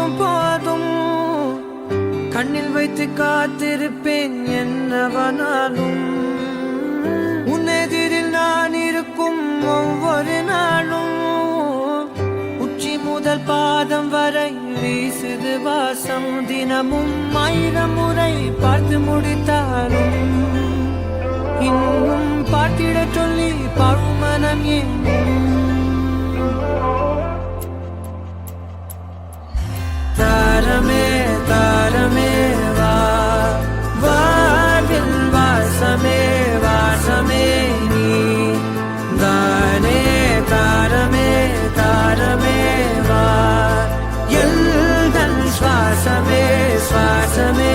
மட்டும் போதும். கண்ணில் வைத்து காத்திருப்பேன் என்னவனாலும். உன்னெதிரில் நான் இருக்கும் ஒவ்வொரு நாளும். உச்சி முதல் பாதம் வரை வீசுது வாசம். தினமும் 1000 முறை பார்த்து முடித்தாலும் இன்னும் பார்த்திட சொல்லி பழுமனம் ஏன். தாரமே தாரமே வா, வாழ்வில் வாசமே வாசமே நீ தானே. தாரமே தாரமே வா, எல்தன் சுவாசமே சுவாசமே